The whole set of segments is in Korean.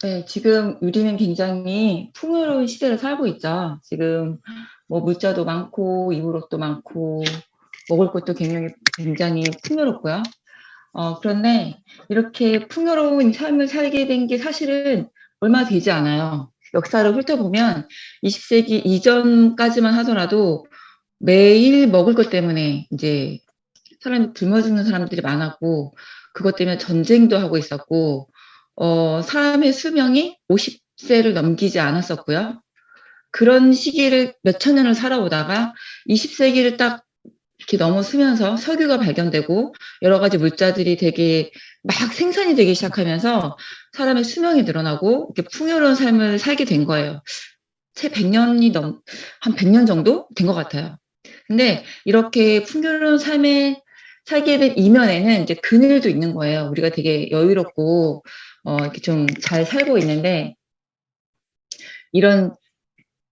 네, 지금 우리는 굉장히 풍요로운 시대를 살고 있죠. 지금 뭐 물자도 많고 입을 옷도 많고 먹을 것도 굉장히 풍요롭고요. 그런데 이렇게 풍요로운 삶을 살게 된 게 사실은 얼마 되지 않아요. 역사를 훑어보면 20세기 이전까지만 하더라도 매일 먹을 것 때문에 이제 굶어 죽는 사람들이 많았고, 그것 때문에 전쟁도 하고 있었고, 사람의 수명이 50세를 넘기지 않았었고요. 그런 시기를 몇천 년을 살아오다가 20세기를 딱 이렇게 넘어서면서 석유가 발견되고 여러 가지 물자들이 되게 막 생산이 되기 시작하면서 사람의 수명이 늘어나고 이렇게 풍요로운 삶을 살게 된 거예요. 채 100년이 한 100년 정도 된 것 같아요. 근데 이렇게 풍요로운 삶에 살게 된 이면에는 이제 그늘도 있는 거예요. 우리가 되게 여유롭고, 이렇게 좀 잘 살고 있는데, 이런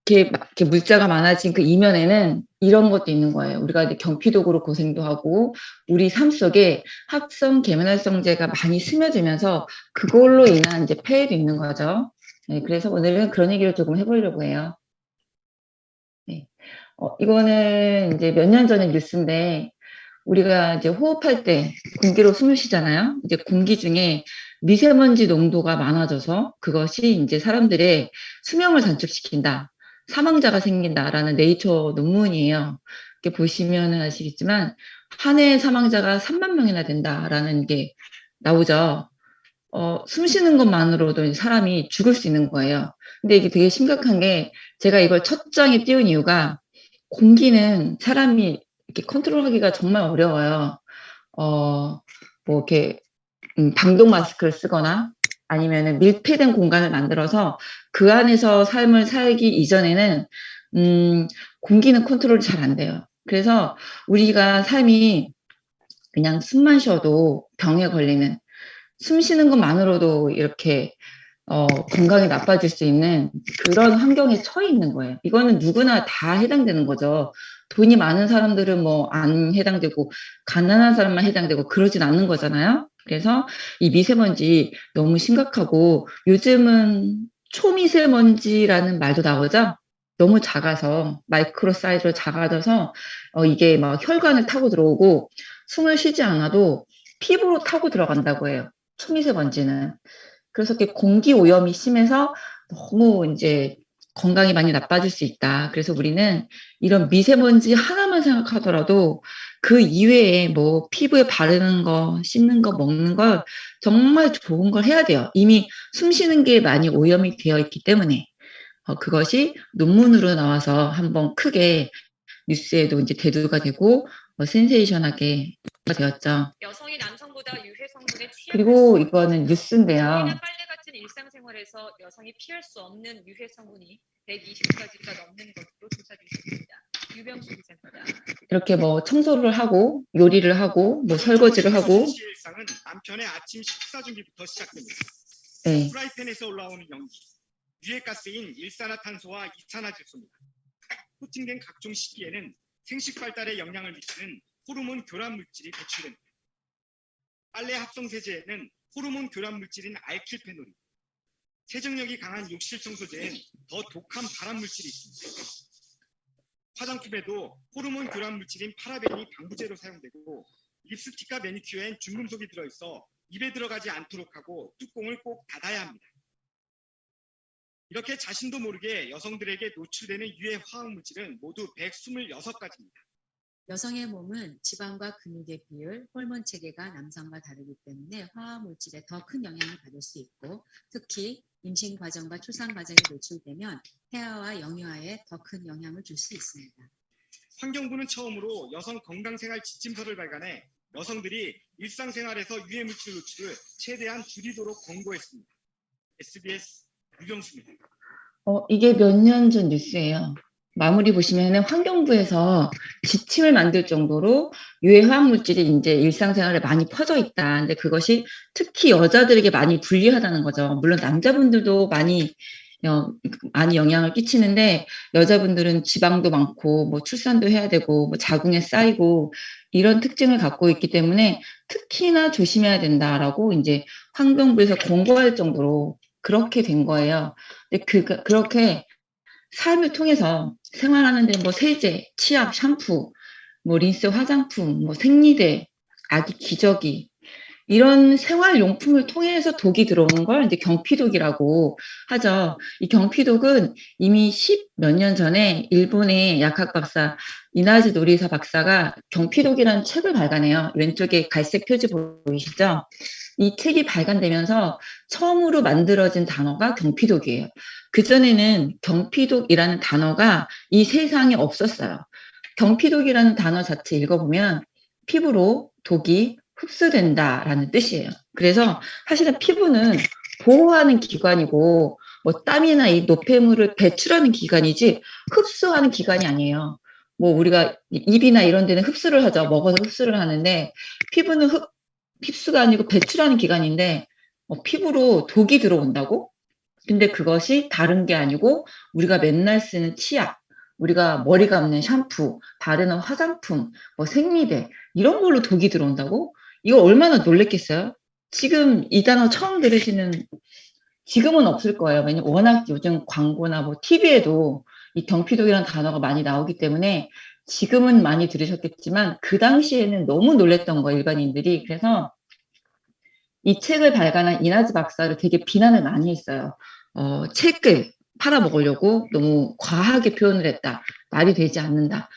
이렇게 물자가 많아진 그 이면에는 이런 것도 있는 거예요. 우리가 이제 경피독으로 고생도 하고, 우리 삶 속에 합성 계면활성제가 많이 스며들면서 그걸로 인한 이제 폐해도 있는 거죠. 네, 그래서 오늘은 그런 얘기를 조금 해보려고 해요. 네. 이거는 이제 몇 년 전의 뉴스인데, 우리가 이제 호흡할 때 공기로 숨을 쉬잖아요. 이제 공기 중에 미세먼지 농도가 많아져서 그것이 이제 사람들의 수명을 단축시킨다, 사망자가 생긴다라는 네이처 논문이에요. 이렇게 보시면은 아시겠지만 한 해 사망자가 3만 명이나 된다라는 게 나오죠. 숨 쉬는 것만으로도 사람이 죽을 수 있는 거예요. 근데 이게 되게 심각한 게, 제가 이걸 첫 장에 띄운 이유가, 공기는 사람이 이렇게 컨트롤하기가 정말 어려워요. 뭐 이렇게 방독 마스크를 쓰거나 아니면은 밀폐된 공간을 만들어서 그 안에서 삶을 살기 이전에는 공기는 컨트롤이 잘 안 돼요. 그래서 우리가 삶이 그냥 숨만 쉬어도 병에 걸리는, 숨 쉬는 것만으로도 이렇게 건강이 나빠질 수 있는 그런 환경에 처해 있는 거예요. 이거는 누구나 다 해당되는 거죠. 돈이 많은 사람들은 뭐 안 해당되고, 가난한 사람만 해당되고 그러진 않는 거잖아요. 그래서 이 미세먼지 너무 심각하고, 요즘은 초미세먼지라는 말도 나오죠. 너무 작아서, 마이크로 사이즈로 작아져서 이게 막 혈관을 타고 들어오고 숨을 쉬지 않아도 피부로 타고 들어간다고 해요. 초미세먼지는. 그래서 이렇게 공기 오염이 심해서 너무 이제 건강이 많이 나빠질 수 있다. 그래서 우리는 이런 미세먼지 하나만 생각하더라도 그 이외에 뭐 피부에 바르는 거, 씻는 거, 먹는 걸 정말 좋은 걸 해야 돼요. 이미 숨 쉬는 게 많이 오염이 되어 있기 때문에. 그것이 논문으로 나와서 한번 크게 뉴스에도 이제 대두가 되고 센세이션하게 되었죠. 여성이 남성보다 유해 성분에 그리고 이거는 뉴스인데요. 물이나 빨래 같은 일상생활에서 여성이 피할 수 없는 유해 성분이 120가지가 넘는 것으로 조사됐습니다. 유병수 기자입니다. 이렇게 뭐 청소를 하고 요리를 하고 뭐 설거지를 하고, 일상은 남편의 아침 식사 준비부터 시작됩니다. 네. 프라이팬에서 올라오는 연기, 유해가스인 일산화탄소와 이산화질소입니다. 코팅된 각종 식기에는 생식 발달에 영향을 미치는 호르몬 교란 물질이 배출됩니다. 빨래 합성 세제에는 호르몬 교란 물질인 알킬페놀이, 세정력이 강한 욕실 청소제엔 더 독한 발암 물질이 있습니다. 화장품에도 호르몬 교란 물질인 파라벤이 방부제로 사용되고, 립스틱과 매니큐어엔 중금속이 들어있어 입에 들어가지 않도록 하고 뚜껑을 꼭 닫아야 합니다. 이렇게 자신도 모르게 여성들에게 노출되는 유해 화학 물질은 모두 126가지입니다. 여성의 몸은 지방과 근육의 비율, 호르몬 체계가 남성과 다르기 때문에 화학 물질에 더 큰 영향을 받을 수 있고, 특히 임신 과정과 출산 과정에 노출되면 폐하와 영유아에 더 큰 영향을 줄 수 있습니다. 환경부는 처음으로 여성 건강생활 지침서를 발간해 여성들이 일상생활에서 유해 물질 노출을 최대한 줄이도록 권고했습니다. SBS 유병수입니다. 이게 몇 년 전 뉴스예요. 마무리 보시면은 환경부에서 지침을 만들 정도로 유해 화학 물질이 이제 일상생활에 많이 퍼져 있다. 근데 그것이 특히 여자들에게 많이 불리하다는 거죠. 물론 남자분들도 많이 많이 영향을 끼치는데 여자분들은 지방도 많고 뭐 출산도 해야 되고 뭐 자궁에 쌓이고 이런 특징을 갖고 있기 때문에 특히나 조심해야 된다라고 이제 환경부에서 권고할 정도로 그렇게 된 거예요. 근데 그렇게 삶을 통해서 생활하는데 뭐 세제, 치약, 샴푸, 뭐 린스, 화장품, 뭐 생리대, 아기 기저귀 이런 생활용품을 통해서 독이 들어오는 걸 이제 경피독이라고 하죠. 이 경피독은 이미 10몇 년 전에 일본의 약학 박사 이나즈 노리사 박사가 경피독이라는 책을 발간해요. 왼쪽에 갈색 표지 보이시죠? 이 책이 발간되면서 처음으로 만들어진 단어가 경피독이에요. 그전에는 경피독이라는 단어가 이 세상에 없었어요. 경피독이라는 단어 자체 읽어보면 피부로 독이 흡수된다라는 뜻이에요. 그래서 사실은 피부는 보호하는 기관이고 뭐 땀이나 이 노폐물을 배출하는 기관이지 흡수하는 기관이 아니에요. 뭐 우리가 입이나 이런 데는 흡수를 하죠. 먹어서 흡수를 하는데 피부는 흡수가 아니고 배출하는 기관인데 피부로 독이 들어온다고? 근데 그것이 다른 게 아니고 우리가 맨날 쓰는 치약, 우리가 머리 감는 샴푸, 바르는 화장품, 뭐 생리대 이런 걸로 독이 들어온다고? 이거 얼마나 놀랬겠어요? 지금 이 단어 처음 들으시는 지금은 없을 거예요. 왜냐면 워낙 요즘 광고나 뭐 TV에도 이 경피독이라는 단어가 많이 나오기 때문에 지금은 많이 들으셨겠지만 그 당시에는 너무 놀랬던 거예요, 일반인들이. 그래서 이 책을 발간한 이나즈 박사를 되게 비난을 많이 했어요. 책을 팔아먹으려고 너무 과하게 표현을 했다. 말이 되지 않는다.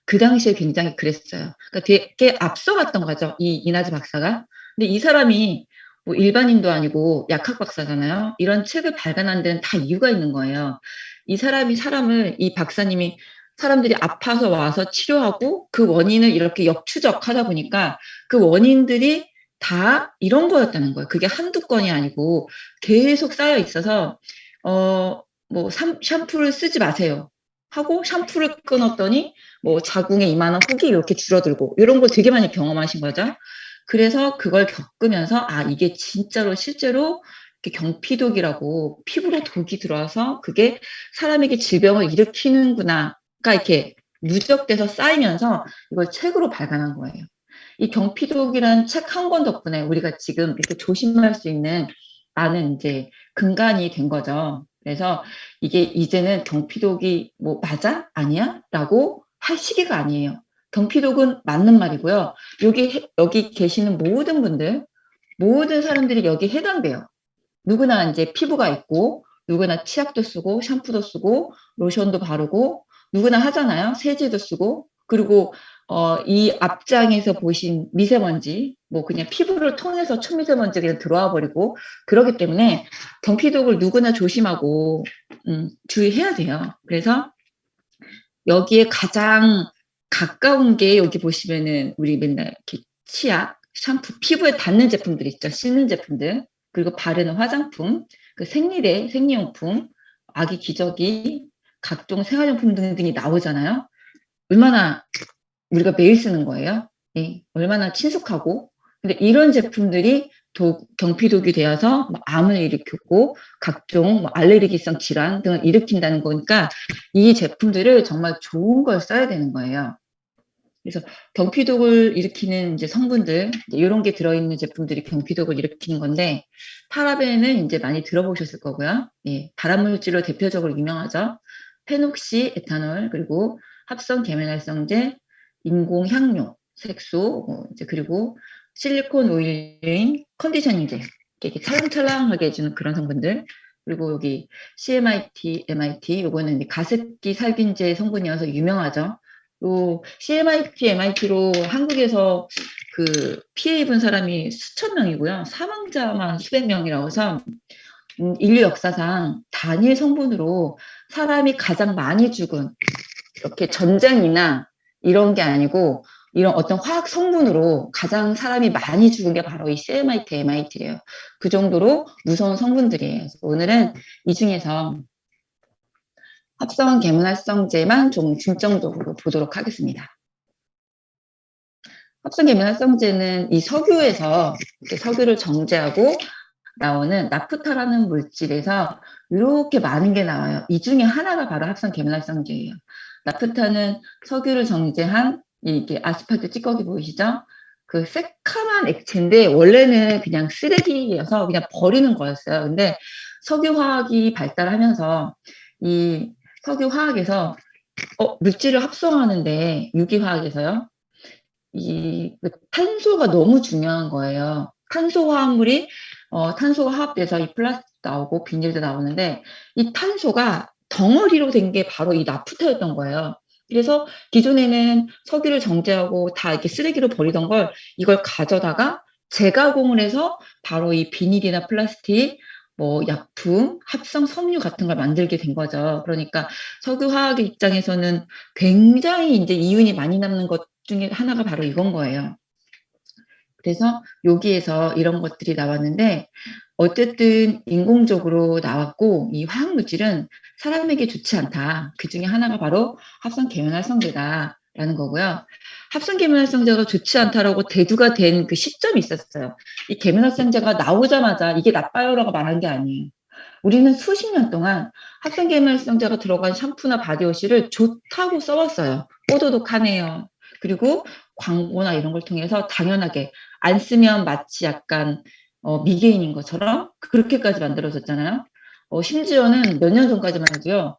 그 당시에 굉장히 그랬어요. 그러니까 되게 앞서갔던 거죠. 이 이나즈 박사가. 근데 이 사람이 뭐 일반인도 아니고 약학 박사잖아요. 이런 책을 발간한 데는 다 이유가 있는 거예요. 이 박사님이 사람들이 아파서 와서 치료하고 그 원인을 이렇게 역추적하다 보니까 그 원인들이 다 이런 거였다는 거예요. 그게 한두 건이 아니고 계속 쌓여 있어서, 뭐 샴푸를 쓰지 마세요. 하고 샴푸를 끊었더니 뭐 자궁에 이만한 혹이 이렇게 줄어들고 이런 걸 되게 많이 경험하신 거죠. 그래서 그걸 겪으면서 이게 진짜로 실제로 이렇게 경피독이라고 피부로 독이 들어와서 그게 사람에게 질병을 일으키는구나가 이렇게 누적돼서 쌓이면서 이걸 책으로 발간한 거예요. 이 경피독이라는 책 한 권 덕분에 우리가 지금 이렇게 조심할 수 있는 많은 이제 근간이 된 거죠. 그래서 이게 이제는 경피독이 뭐 맞아? 아니야? 라고 할 시기가 아니에요. 경피독은 맞는 말이고요. 여기 계시는 모든 분들, 모든 사람들이 여기 해당돼요. 누구나 이제 피부가 있고, 누구나 치약도 쓰고, 샴푸도 쓰고, 로션도 바르고, 누구나 하잖아요. 세제도 쓰고, 그리고 이 앞장에서 보신 미세먼지, 뭐 그냥 피부를 통해서 초미세먼지가 그냥 들어와 버리고, 그러기 때문에 경피독을 누구나 조심하고, 주의해야 돼요. 그래서 여기에 가장 가까운 게 여기 보시면은 우리 맨날 이렇게 치약, 샴푸, 피부에 닿는 제품들 있죠. 씻는 제품들. 그리고 바르는 화장품, 그 생리대, 생리용품, 아기 기저귀, 각종 생활용품 등등이 나오잖아요. 얼마나 우리가 매일 쓰는 거예요. 예, 얼마나 친숙하고. 근데 이런 제품들이 경피독이 되어서 뭐 암을 일으켰고 각종 뭐 알레르기성 질환 등을 일으킨다는 거니까 이 제품들을 정말 좋은 걸 써야 되는 거예요. 그래서 경피독을 일으키는 이제 성분들 이런 게 들어있는 제품들이 경피독을 일으키는 건데 파라벤은 이제 많이 들어보셨을 거고요. 예, 발암물질로 대표적으로 유명하죠. 페녹시 에탄올 그리고 합성 계면활성제, 인공 향료, 색소 이제 그리고 실리콘 오일링 컨디셔닝제 이렇게 찰랑찰랑하게 해주는 그런 성분들. 그리고 여기 CMIT, MIT 요거는 이제 가습기 살균제 성분이어서 유명하죠. 요 CMIT, MIT로 한국에서 그 피해 입은 사람이 수천 명이고요. 사망자만 수백 명이라고 해서 인류 역사상 단일 성분으로 사람이 가장 많이 죽은 이렇게 전쟁이나 이런 게 아니고 이런 어떤 화학 성분으로 가장 사람이 많이 죽은 게 바로 이 CMIT, MIT래요. 그 정도로 무서운 성분들이에요. 그래서 오늘은 이 중에서 합성 계면활성제만 좀 중점적으로 보도록 하겠습니다. 합성 계면활성제는 이 석유에서 이렇게 석유를 정제하고 나오는 나프타라는 물질에서 이렇게 많은 게 나와요. 이 중에 하나가 바로 합성 계면활성제예요. 나프타는 석유를 정제한 이게 아스팔트 찌꺼기 보이시죠? 그 새카만 액체인데 원래는 그냥 쓰레기여서 그냥 버리는 거였어요. 근데 석유화학이 발달하면서 이 석유화학에서 물질을 합성하는데 유기화학에서요. 그 탄소가 너무 중요한 거예요. 탄소 화합물이 탄소가 화합돼서 이 플라스틱 나오고 비닐도 나오는데 이 탄소가 덩어리로 된 게 바로 이 나프타였던 거예요. 그래서 기존에는 석유를 정제하고 다 이렇게 쓰레기로 버리던 걸 이걸 가져다가 재가공을 해서 바로 이 비닐이나 플라스틱, 뭐 약품, 합성 섬유 같은 걸 만들게 된 거죠. 그러니까 석유 화학의 입장에서는 굉장히 이제 이윤이 많이 남는 것 중에 하나가 바로 이건 거예요. 그래서 여기에서 이런 것들이 나왔는데 어쨌든 인공적으로 나왔고 이 화학물질은 사람에게 좋지 않다. 그 중에 하나가 바로 합성 계면활성제다라는 거고요. 합성 계면활성제가 좋지 않다라고 대두가 된 그 시점이 있었어요. 이 계면활성제가 나오자마자 이게 나빠요라고 말한 게 아니에요. 우리는 수십 년 동안 합성 계면활성제가 들어간 샴푸나 바디워시를 좋다고 써왔어요. 뽀도독하네요. 그리고 광고나 이런 걸 통해서 당연하게 안 쓰면 마치 약간 미개인인 것처럼 그렇게까지 만들어졌잖아요. 심지어는 몇 년 전까지만 해도요.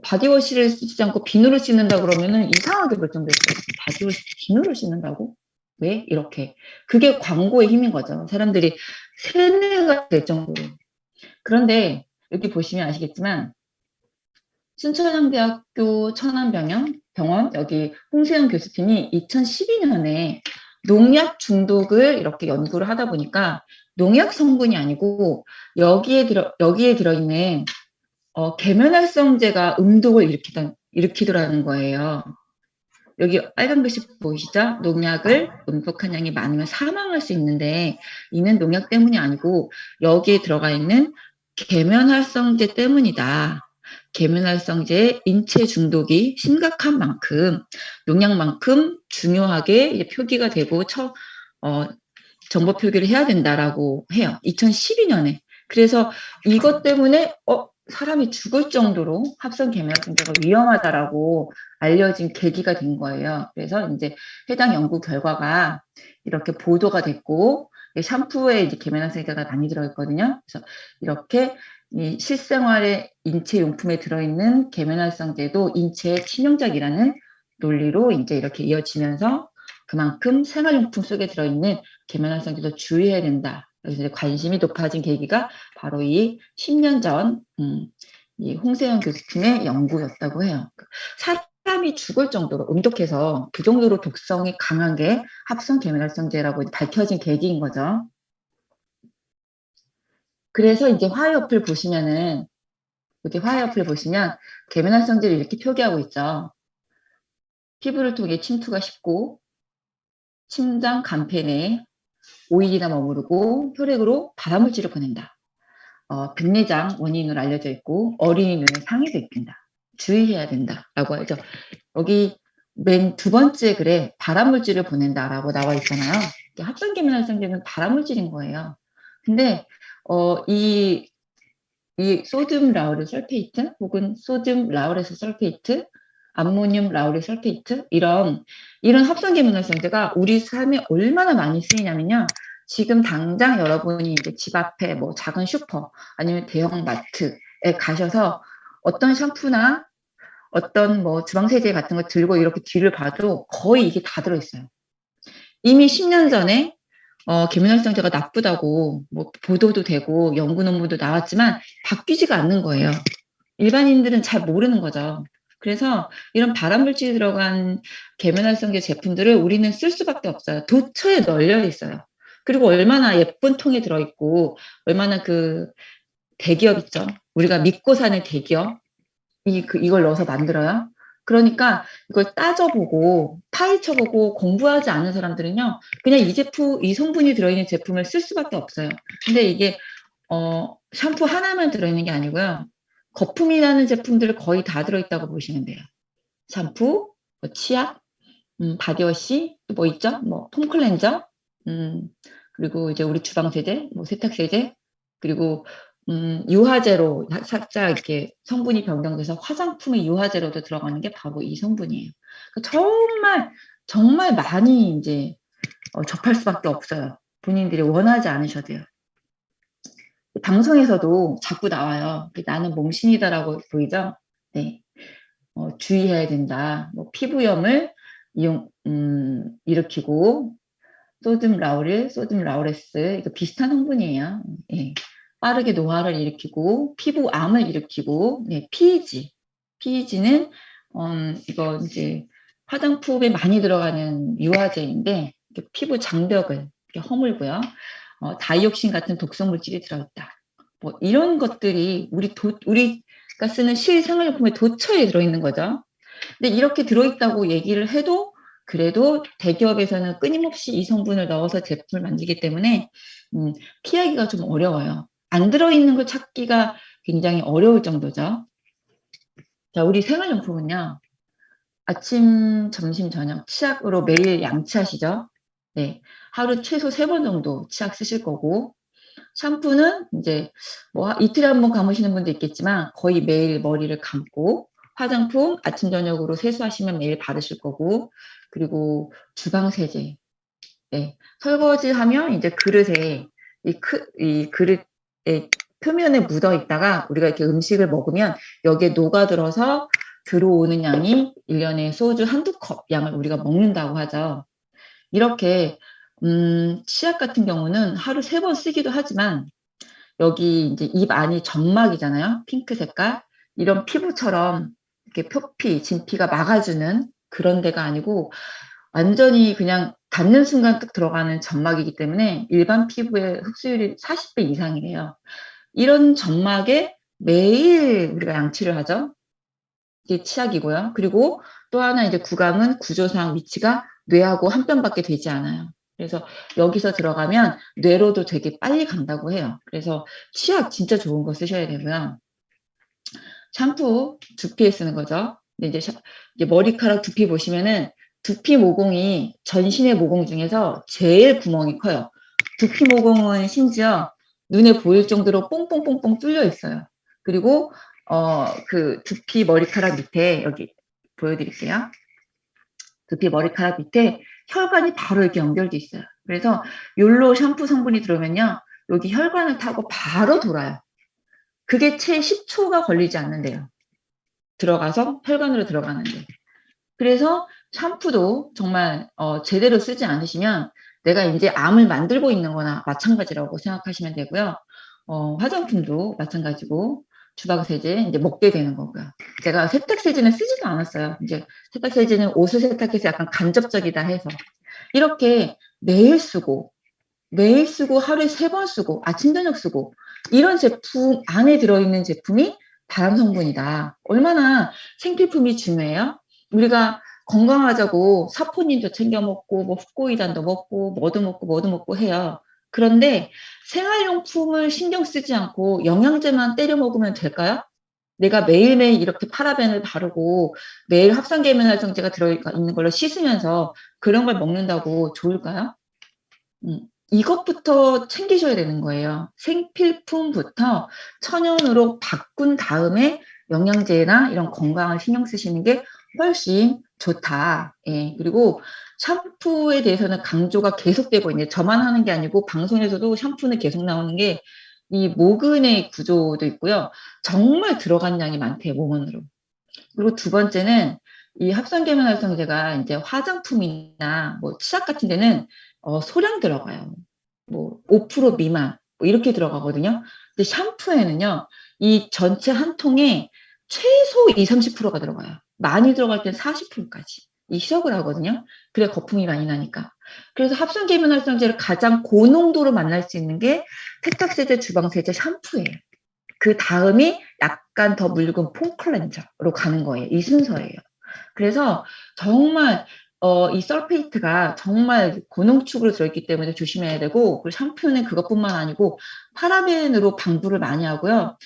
바디워시를 쓰지 않고 비누를 씻는다 그러면은 이상하게 볼 정도였어요. 바디워시 비누를 씻는다고? 왜? 이렇게. 그게 광고의 힘인 거죠. 사람들이 세뇌가 될 정도로. 그런데 여기 보시면 아시겠지만 순천향대학교 천안병원 여기 홍세영 교수팀이 2012년에 농약 중독을 이렇게 연구를 하다 보니까 농약 성분이 아니고 여기에 들어있는 계면활성제가 음독을 일으키더라는 거예요. 여기 빨간 글씨 보이시죠? 농약을 음독한 양이 많으면 사망할 수 있는데 이는 농약 때문이 아니고 여기에 들어가 있는 계면활성제 때문이다. 계면활성제의 인체 중독이 심각한 만큼 농약만큼 중요하게 이제 표기가 되고 정보 표기를 해야 된다라고 해요. 2012년에. 그래서 이것 때문에 사람이 죽을 정도로 합성 계면활성제가 위험하다라고 알려진 계기가 된 거예요. 그래서 이제 해당 연구 결과가 이렇게 보도가 됐고 샴푸에 이제 계면활성제가 많이 들어있거든요. 그래서 이렇게 이 실생활의 인체 용품에 들어있는 계면활성제도 인체의 치명적이라는 논리로 이제 이렇게 이어지면서 그만큼 생활용품 속에 들어있는 계면활성제도 주의해야 된다. 그래서 이제 관심이 높아진 계기가 바로 이 10년 전 이 홍세영 교수팀의 연구였다고 해요. 사람이 죽을 정도로 음독해서 그 정도로 독성이 강한 게 합성 계면활성제라고 밝혀진 계기인 거죠. 그래서 이제 화해어플 보시면은 여기 화해어플 보시면 계면활성제를 이렇게 표기하고 있죠. 피부를 통해 침투가 쉽고 심장 간폐 내에 5일이나 머무르고 혈액으로 발암물질을 보낸다. 백내장 원인으로 알려져 있고 어린이 눈에 상해도 입힌다. 주의해야 된다라고 하죠. 여기 맨 두 번째 글에 발암물질을 보낸다라고 나와 있잖아요. 합성 계면활성제는 발암물질인 거예요. 근데 이 소듐 라우레 설페이트 혹은 소듐 라우레스 설페이트, 암모늄 라우레 설페이트 이런 합성 계면활성제가 우리 삶에 얼마나 많이 쓰이냐면요. 지금 당장 여러분이 이제 집 앞에 뭐 작은 슈퍼 아니면 대형 마트에 가셔서 어떤 샴푸나 어떤 뭐 주방세제 같은 거 들고 이렇게 뒤를 봐도 거의 이게 다 들어있어요. 이미 10년 전에 계면활성제가 나쁘다고 뭐 보도도 되고 연구 논문도 나왔지만 바뀌지가 않는 거예요. 일반인들은 잘 모르는 거죠. 그래서 이런 발암물질이 들어간 계면활성제 제품들을 우리는 쓸 수밖에 없어요. 도처에 널려 있어요. 그리고 얼마나 예쁜 통에 들어있고 얼마나 그 대기업 있죠. 우리가 믿고 사는 대기업 이걸 넣어서 만들어요. 그러니까 이걸 따져보고 파헤쳐보고 공부하지 않은 사람들은요, 그냥 이 성분이 들어있는 제품을 쓸 수밖에 없어요. 근데 이게 샴푸 하나만 들어있는 게 아니고요. 거품이 나는 제품들 거의 다 들어있다고 보시면 돼요. 샴푸, 뭐 치약, 바디워시, 또 뭐 있죠? 뭐 폼클렌저, 그리고 이제 우리 주방세제, 뭐 세탁세제, 그리고 유화제로 살짝 이렇게 성분이 변경돼서 화장품의 유화제로도 들어가는 게 바로 이 성분이에요. 그러니까 정말 많이 이제 접할 수밖에 없어요. 본인들이 원하지 않으셔도요. 방송에서도 자꾸 나와요. 나는 몸신이다라고 보이죠? 네. 주의해야 된다. 뭐 피부염을 일으키고 소듐 라우릴, 소듐 라우레스 이거 비슷한 성분이에요. 예. 빠르게 노화를 일으키고 피부암을 일으키고 네, PEG는 이거 이제 화장품에 많이 들어가는 유화제인데 피부 장벽을 이렇게 허물고요. 다이옥신 같은 독성 물질이 들어있다. 뭐 이런 것들이 우리가 쓰는 실생활용품의 도처에 들어있는 거죠. 근데 이렇게 들어있다고 얘기를 해도 그래도 대기업에서는 끊임없이 이 성분을 넣어서 제품을 만들기 때문에 피하기가 좀 어려워요. 안 들어있는 걸 찾기가 굉장히 어려울 정도죠. 자, 우리 생활용품은요. 아침, 점심, 저녁 치약으로 매일 양치하시죠? 네. 하루 최소 3번 정도 치약 쓰실 거고 샴푸는 이제 뭐 이틀에 한 번 감으시는 분도 있겠지만 거의 매일 머리를 감고 화장품 아침 저녁으로 세수하시면 매일 바르실 거고 그리고 주방 세제 네. 설거지하면 이제 그릇에 이 그릇의 표면에 묻어 있다가 우리가 이렇게 음식을 먹으면 여기에 녹아들어서 들어오는 양이 1년에 소주 한두 컵 양을 우리가 먹는다고 하죠. 이렇게 치약 같은 경우는 하루 3번 쓰기도 하지만 여기 이제 입 안이 점막이잖아요. 핑크 색깔. 이런 피부처럼 이렇게 표피, 진피가 막아주는 그런 데가 아니고 완전히 그냥 닿는 순간 뚝 들어가는 점막이기 때문에 일반 피부의 흡수율이 40배 이상이래요. 이런 점막에 매일 우리가 양치를 하죠. 이게 치약이고요. 그리고 또 하나 이제 구강은 구조상 위치가 뇌하고 한 뼘밖에 되지 않아요. 그래서 여기서 들어가면 뇌로도 되게 빨리 간다고 해요. 그래서 치약 진짜 좋은 거 쓰셔야 되고요. 샴푸 두피에 쓰는 거죠. 근데 이제 머리카락 두피 보시면은 두피 모공이 전신의 모공 중에서 제일 구멍이 커요. 두피 모공은 심지어 눈에 보일 정도로 뽕뽕뽕뽕 뚫려 있어요. 그리고 그 두피 머리카락 밑에 여기 보여드릴게요. 두피 머리카락 밑에 혈관이 바로 이렇게 연결돼 있어요. 그래서 욜로 샴푸 성분이 들어오면요. 여기 혈관을 타고 바로 돌아요. 그게 채 10초가 걸리지 않는데요. 들어가서 혈관으로 들어가는데. 그래서 샴푸도 정말 제대로 쓰지 않으시면 내가 이제 암을 만들고 있는 거나 마찬가지라고 생각하시면 되고요. 화장품도 마찬가지고 주방세제 이제 먹게 되는 거고요. 제가 세탁세제는 쓰지도 않았어요. 이제 세탁세제는 옷을 세탁해서 약간 간접적이다 해서 이렇게 매일 쓰고 하루에 3번 쓰고 아침 저녁 쓰고 이런 제품 안에 들어있는 제품이 발암 성분이다. 얼마나 생필품이 중요해요? 우리가 건강하자고 사포닌도 챙겨 먹고 뭐 흑고이단도 먹고 뭐도 먹고 해요. 그런데 생활용품을 신경 쓰지 않고 영양제만 때려 먹으면 될까요? 내가 매일매일 이렇게 파라벤을 바르고 매일 합성계면활성제가 들어있는 걸로 씻으면서 그런 걸 먹는다고 좋을까요? 이것부터 챙기셔야 되는 거예요. 생필품부터 천연으로 바꾼 다음에 영양제나 이런 건강을 신경 쓰시는 게 훨씬 좋다. 예. 그리고 샴푸에 대해서는 강조가 계속되고 있는데 저만 하는 게 아니고 방송에서도 샴푸는 계속 나오는 게 이 모근의 구조도 있고요. 정말 들어간 양이 많대요, 몸원으로. 그리고 두 번째는 이 합성계면활성제가 이제 화장품이나 뭐 치약 같은 데는 소량 들어가요. 뭐 5% 미만 뭐 이렇게 들어가거든요. 근데 샴푸에는요, 이 전체 한 통에 최소 20-30%가 들어가요. 많이 들어갈 땐 40%까지. 이 희석을 하거든요. 그래 거품이 많이 나니까. 그래서 합성계면활성제를 가장 고농도로 만날 수 있는 게 세탁세제, 주방세제, 샴푸예요. 그 다음이 약간 더 묽은 폼클렌저로 가는 거예요. 이 순서예요. 그래서 정말 이 설페이트가 정말 고농축으로 들어있기 때문에 조심해야 되고 그리고 샴푸는 그것뿐만 아니고 파라벤으로 방부를 많이 하고요.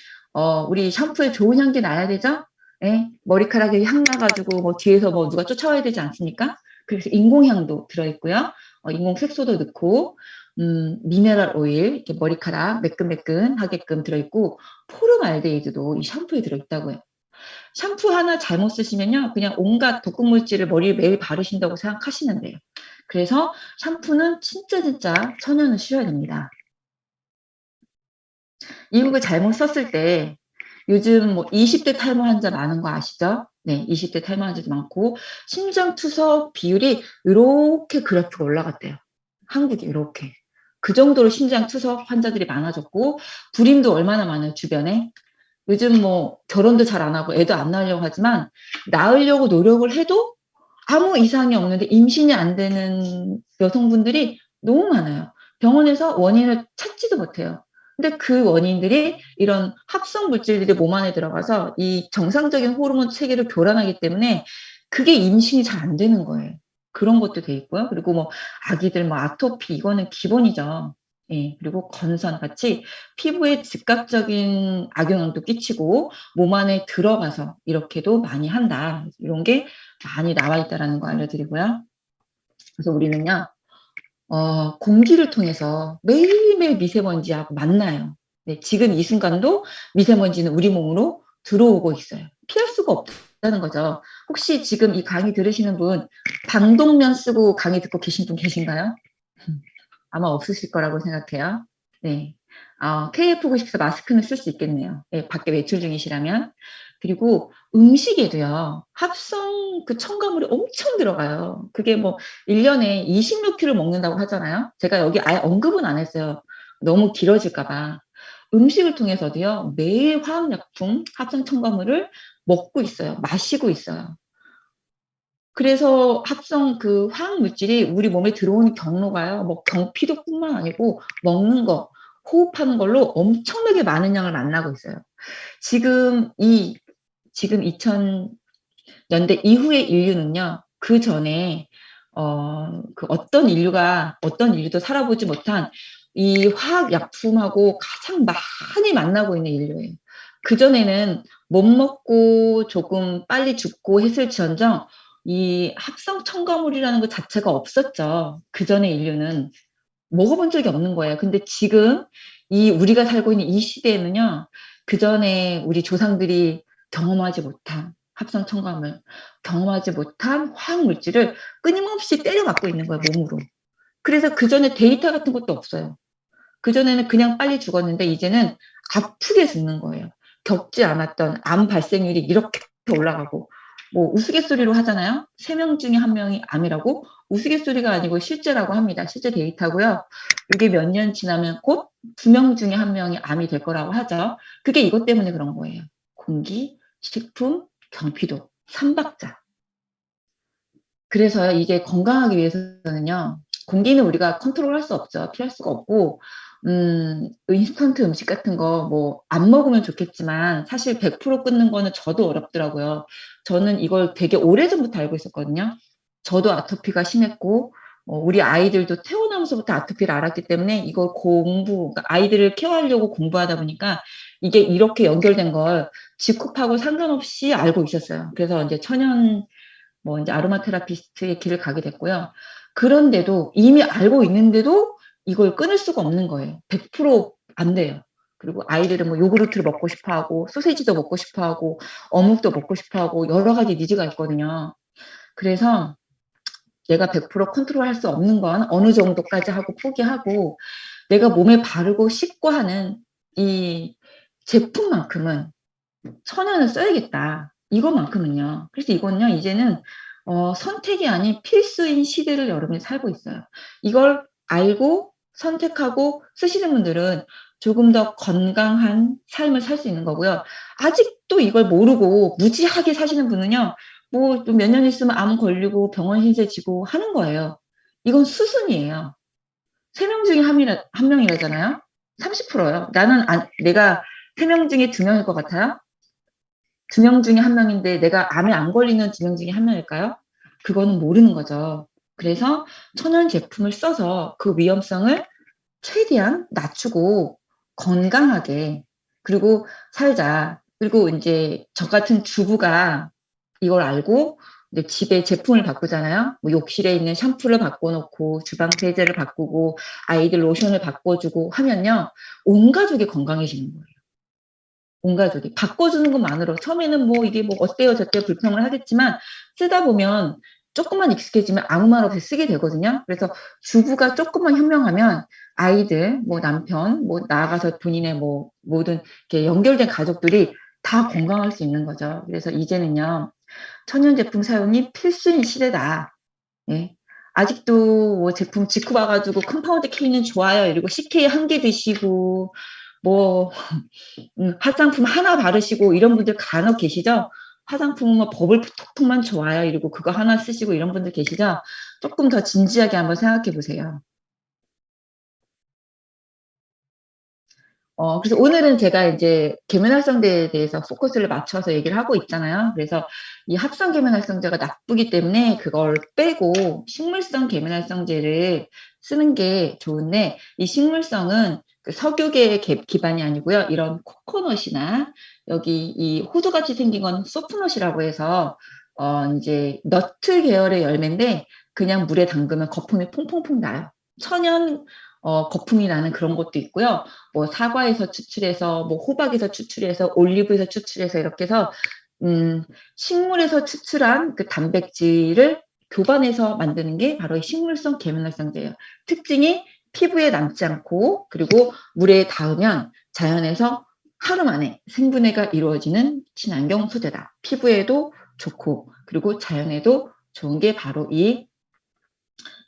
우리 샴푸에 좋은 향기 나야 되죠? 예? 머리카락에 향 나가지고 뭐 뒤에서 뭐 누가 쫓아와야 되지 않습니까? 그래서 인공향도 들어있고요. 인공 색소도 넣고 미네랄 오일, 이렇게 머리카락 매끈매끈하게끔 들어있고, 포름알데히드도 이 샴푸에 들어있다고요. 샴푸 하나 잘못 쓰시면요, 그냥 온갖 독극 물질을 머리에 매일 바르신다고 생각하시면 돼요. 그래서 샴푸는 진짜 천연을 쓰셔야 됩니다. 이걸 잘못 썼을 때 요즘 뭐 20대 탈모 환자 많은 거 아시죠? 네, 20대 탈모 환자도 많고 심장투석 비율이 이렇게 그래프가 올라갔대요. 한국이 이렇게. 그 정도로 심장투석 환자들이 많아졌고 불임도 얼마나 많아요, 주변에. 요즘 뭐 결혼도 잘 안 하고 애도 안 낳으려고 하지만 낳으려고 노력을 해도 아무 이상이 없는데 임신이 안 되는 여성분들이 너무 많아요. 병원에서 원인을 찾지도 못해요. 근데 그 원인들이 이런 합성 물질들이 몸 안에 들어가서 이 정상적인 호르몬 체계를 교란하기 때문에 그게 임신이 잘 안 되는 거예요. 그런 것도 돼 있고요. 그리고 뭐 아기들 뭐 아토피 이거는 기본이죠. 예, 그리고 건선 같이 피부에 즉각적인 악영향도 끼치고 몸 안에 들어가서 이렇게도 많이 한다. 이런 게 많이 나와 있다라는 거 알려드리고요. 그래서 우리는요, 공기를 통해서 매일매일 미세먼지하고 만나요. 네, 지금 이 순간도 미세먼지는 우리 몸으로 들어오고 있어요. 피할 수가 없다는 거죠. 혹시 지금 이 강의 들으시는 분 방독면 쓰고 강의 듣고 계신 분 계신가요? 아마 없으실 거라고 생각해요. 네. KF94 마스크는 쓸 수 있겠네요. 네, 밖에 외출 중이시라면. 그리고 음식에도요, 합성 그 첨가물이 엄청 들어가요. 그게 뭐 1년에 20몇 킬로 먹는다고 하잖아요. 제가 여기 아예 언급은 안 했어요. 너무 길어질까봐. 음식을 통해서도요, 매일 화학약품, 합성 첨가물을 먹고 있어요. 마시고 있어요. 그래서 합성 그 화학 물질이 우리 몸에 들어오는 경로가요, 뭐 경피도뿐만 아니고 먹는 거, 호흡하는 걸로 엄청나게 많은 양을 만나고 있어요. 지금 2000년대 이후의 인류는요, 그 전에 그 어떤 인류도 살아보지 못한 이 화학 약품하고 가장 많이 만나고 있는 인류예요. 그 전에는 못 먹고 조금 빨리 죽고 했을지언정 이 합성 첨가물이라는 것 자체가 없었죠. 그 전의 인류는 먹어본 적이 없는 거예요. 근데 지금 우리가 살고 있는 이 시대에는요, 그 전에 우리 조상들이 경험하지 못한 합성 첨가물, 경험하지 못한 화학 물질을 끊임없이 때려 맞고 있는 거예요, 몸으로. 그래서 그 전에 데이터 같은 것도 없어요. 그 전에는 그냥 빨리 죽었는데 이제는 아프게 죽는 거예요. 겪지 않았던 암 발생률이 이렇게 올라가고, 뭐 우스갯소리로 하잖아요. 3명 중에 1명이 암이라고. 우스갯소리가 아니고 실제라고 합니다. 실제 데이터고요. 이게 몇 년 지나면 곧 2명 중에 1명이 암이 될 거라고 하죠. 그게 이것 때문에 그런 거예요. 공기, 식품, 경피도, 3박자. 그래서요, 이게 건강하기 위해서는요, 공기는 우리가 컨트롤할 수 없죠. 피할 수가 없고, 인스턴트 음식 같은 거 뭐 안 먹으면 좋겠지만 사실 100% 끊는 거는 저도 어렵더라고요. 저는 이걸 되게 오래전부터 알고 있었거든요. 저도 아토피가 심했고, 우리 아이들도 태어나면서부터 아토피를 알았기 때문에 이걸 그러니까 아이들을 케어하려고 공부하다 보니까 이게 이렇게 연결된 걸 직업하고 상관없이 알고 있었어요. 그래서 이제 뭐 이제 아로마 테라피스트의 길을 가게 됐고요. 그런데도 이미 알고 있는데도 이걸 끊을 수가 없는 거예요. 100%안 돼요. 그리고 아이들은 뭐 요구르트를 먹고 싶어 하고, 소세지도 먹고 싶어 하고, 어묵도 먹고 싶어 하고, 여러 가지 니즈가 있거든요. 그래서 내가 100% 컨트롤 할 수 없는 건 어느 정도까지 하고 포기하고, 내가 몸에 바르고 씻고 하는 이 제품만큼은 천연을 써야겠다. 이것만큼은요. 그래서 이건요, 이제는 선택이 아닌 필수인 시대를 여러분이 살고 있어요. 이걸 알고 선택하고 쓰시는 분들은 조금 더 건강한 삶을 살 수 있는 거고요. 아직도 이걸 모르고 무지하게 사시는 분은요, 뭐 몇 년 있으면 암 걸리고 병원 신세 지고 하는 거예요. 이건 수순이에요. 3명 중에 1명이라잖아요. 30%요. 내가 3명 중에 2명일 것 같아요? 2명 중에 1명인데 내가 암에 안 걸리는 2명 중에 1명일까요? 그거는 모르는 거죠. 그래서 천연 제품을 써서 그 위험성을 최대한 낮추고 건강하게 그리고 살자. 그리고 이제 저 같은 주부가 이걸 알고 이제 집에 제품을 바꾸잖아요. 뭐 욕실에 있는 샴푸를 바꿔놓고 주방 세제를 바꾸고 아이들 로션을 바꿔주고 하면요. 온 가족이 건강해지는 거예요. 온 가족이. 바꿔주는 것만으로 처음에는 뭐 이게 뭐 어때요 저때요 불평을 하겠지만 쓰다 보면 조금만 익숙해지면 아무 말 없이 쓰게 되거든요. 그래서 주부가 조금만 현명하면 아이들, 뭐 남편, 뭐 나아가서 본인의 뭐 모든 이렇게 연결된 가족들이 다 건강할 수 있는 거죠. 그래서 이제는요. 천연 제품 사용이 필수인 시대다. 예. 아직도 뭐 제품 직구 봐가지고 컴파운드 K는 좋아요. 이러고 CK 한 개 드시고 뭐 화장품 하나 바르시고 이런 분들 간혹 계시죠? 화장품은 뭐 버블톡톡만 좋아요. 이러고 그거 하나 쓰시고 이런 분들 계시죠? 조금 더 진지하게 한번 생각해 보세요. 그래서 오늘은 제가 이제 계면활성제에 대해서 포커스를 맞춰서 얘기를 하고 있잖아요. 그래서 이 합성 계면활성제가 나쁘기 때문에 그걸 빼고 식물성 계면활성제를 쓰는 게 좋은데 이 식물성은 그 석유계 기반이 아니고요. 이런 코코넛이나 여기 이 호두같이 생긴 건 소프넛이라고 해서 이제 너트 계열의 열매인데 그냥 물에 담그면 거품이 퐁퐁퐁 나요. 천연 거품이 나는 그런 것도 있고요. 뭐 사과에서 추출해서 뭐 호박에서 추출해서 올리브에서 추출해서 이렇게 해서 식물에서 추출한 그 단백질을 교반해서 만드는 게 바로 이 식물성 계면활성제예요. 특징이 피부에 남지 않고 그리고 물에 닿으면 자연에서 하루 만에 생분해가 이루어지는 친환경 소재다. 피부에도 좋고 그리고 자연에도 좋은 게 바로 이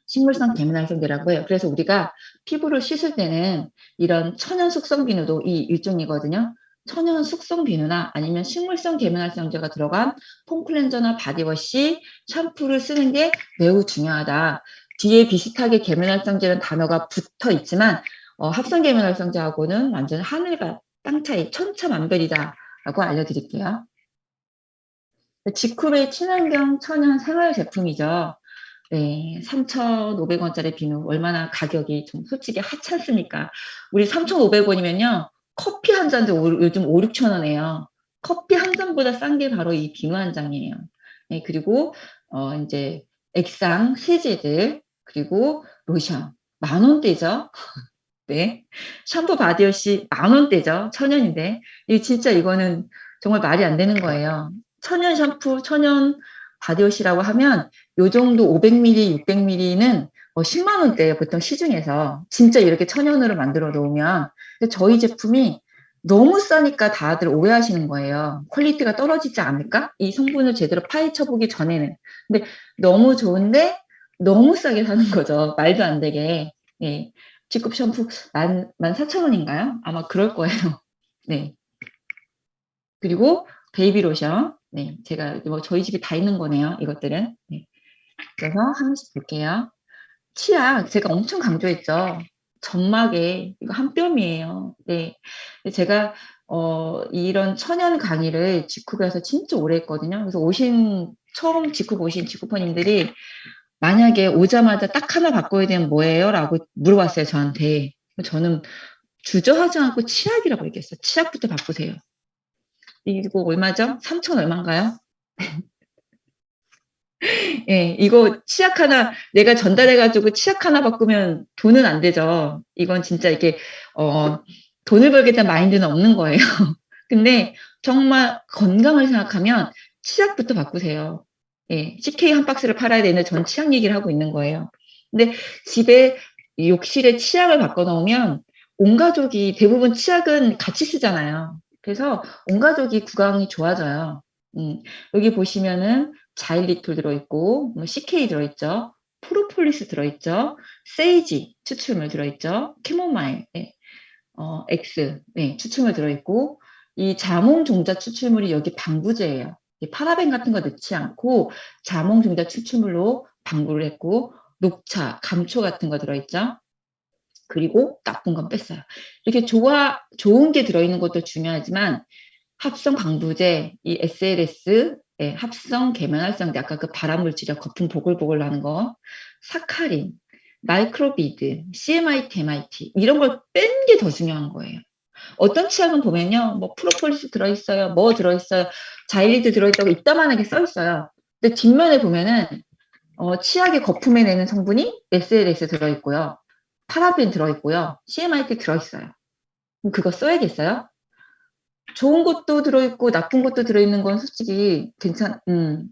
식물성 계면활성제라고 해요. 그래서 우리가 피부를 씻을 때는 이런 천연 숙성 비누도 이 일종이거든요. 천연 숙성 비누나 아니면 식물성 계면활성제가 들어간 폼클렌저나 바디워시, 샴푸를 쓰는 게 매우 중요하다. 뒤에 비슷하게 계면활성제라는 단어가 붙어 있지만 합성 계면활성제하고는 완전 하늘과 땅 차이, 천차만별이다라고 알려드릴게요. 지쿠베 친환경 천연 생활 제품이죠. 네, 3,500원짜리 비누 얼마나 가격이 좀 솔직히 하찮습니까? 우리 3,500원이면요. 커피 한 잔도 요즘 5, 6천 원이에요. 커피 한 잔보다 싼 게 바로 이 비누 한 장이에요. 네, 그리고 이제 액상 세제들 그리고 로션 10,000원대죠. 네. 샴푸 바디워시 10,000원대죠. 천연인데. 이 진짜 이거는 정말 말이 안 되는 거예요. 천연 샴푸, 천연 바디워시라고 하면 요 정도 500ml, 600ml는 10만 원대예요. 보통 시중에서. 진짜 이렇게 천연으로 만들어 놓으면. 근데 저희 제품이 너무 싸니까 다들 오해하시는 거예요. 퀄리티가 떨어지지 않을까? 이 성분을 제대로 파헤쳐 보기 전에는. 근데 너무 좋은데 너무 싸게 사는 거죠. 말도 안 되게. 예. G급 샴푸 14,000원인가요? 아마 그럴 거예요. 네. 그리고 베이비 로션. 네. 제가 뭐 저희 집에 다 있는 거네요. 이것들은. 네. 그래서 하나씩 볼게요. 치약 제가 엄청 강조했죠. 점막에 이거 한 뼘이에요. 네. 제가 이런 천연 강의를 직후에서 진짜 오래 했거든요. 그래서 처음 직후 오신 직후퍼님들이 만약에 오자마자 딱 하나 바꿔야 되면 뭐예요? 라고 물어봤어요, 저한테. 저는 주저하지 않고 치약이라고 얘기했어요. 치약부터 바꾸세요. 이거 얼마죠? 3,000 얼마인가요? 예, 이거 치약 하나, 내가 전달해가지고 치약 하나 바꾸면 돈은 안 되죠. 이건 진짜 이게, 돈을 벌겠다는 마인드는 없는 거예요. 근데 정말 건강을 생각하면 치약부터 바꾸세요. 예, CK 한 박스를 팔아야 되는데 전 치약 얘기를 하고 있는 거예요. 근데 집에 욕실에 치약을 바꿔 놓으면 온 가족이 대부분 치약은 같이 쓰잖아요. 그래서 온 가족이 구강이 좋아져요. 여기 보시면은 자일리톨 들어있고, 뭐 CK 들어있죠. 프로폴리스 들어있죠. 세이지 추출물 들어있죠. 캐모마일, 네. X, 네, 추출물 들어있고, 이 자몽 종자 추출물이 여기 방부제예요. 파라벤 같은 거 넣지 않고 자몽 종자 추출물로 방부를 했고, 녹차, 감초 같은 거 들어있죠. 그리고 나쁜 건 뺐어요. 이렇게 좋은 게 들어있는 것도 중요하지만 합성 방부제, 이 SLS, 예, 합성 계면활성제, 아까 그 발암물질이요, 거품 보글보글 나는 거, 사카린, 마이크로비드, CMIT, MIT 이런 걸 뺀 게 더 중요한 거예요. 어떤 치약은 보면요, 뭐 프로폴리스 들어있어요, 뭐 들어있어요, 자일리드 들어있다고 이따만하게 써 있어요. 근데 뒷면에 보면은 치약의 거품에 내는 성분이 SLS 들어있고요. 파라벤 들어있고요. CMIT 들어있어요. 그럼 그거 써야겠어요? 좋은 것도 들어있고 나쁜 것도 들어있는 건 솔직히